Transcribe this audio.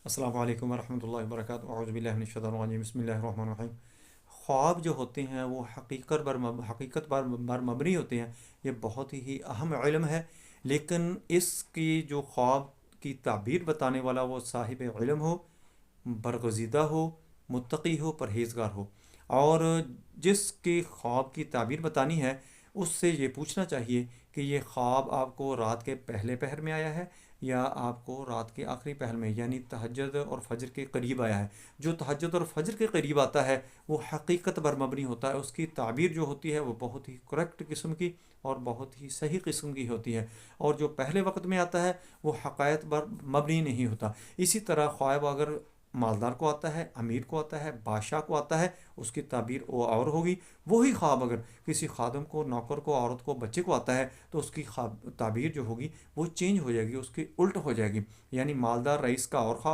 السلام علیکم ورحمۃ اللہ وبرکاتہ، اعوذ باللہ من الشیطان الرجیم، بسم اللہ الرحمن الرحیم۔ خواب جو ہوتے ہیں وہ حقیقت پر مبنی ہوتے ہیں۔ یہ بہت ہی اہم علم ہے، لیکن اس کی جو خواب کی تعبیر بتانے والا وہ صاحب علم ہو، برگزیدہ ہو، متقی ہو، پرہیزگار ہو، اور جس کی خواب کی تعبیر بتانی ہے اس سے یہ پوچھنا چاہیے کہ یہ خواب آپ کو رات کے پہلے پہر میں آیا ہے یا آپ کو رات کے آخری پہر میں، یعنی تہجد اور فجر کے قریب آیا ہے۔ جو تہجد اور فجر کے قریب آتا ہے وہ حقیقت پر مبنی ہوتا ہے، اس کی تعبیر جو ہوتی ہے وہ بہت ہی کریکٹ قسم کی اور بہت ہی صحیح قسم کی ہوتی ہے، اور جو پہلے وقت میں آتا ہے وہ حقائق پر مبنی نہیں ہوتا۔ اسی طرح خواب اگر مالدار کو آتا ہے، امیر کو آتا ہے، بادشاہ کو آتا ہے، اس کی تعبیر وہ اور ہوگی۔ وہی خواب اگر کسی خادم کو، نوکر کو، عورت کو، بچے کو آتا ہے تو اس کی تعبیر جو ہوگی وہ چینج ہو جائے گی، اس کی الٹ ہو جائے گی۔ یعنی مالدار رئیس کا اور خواب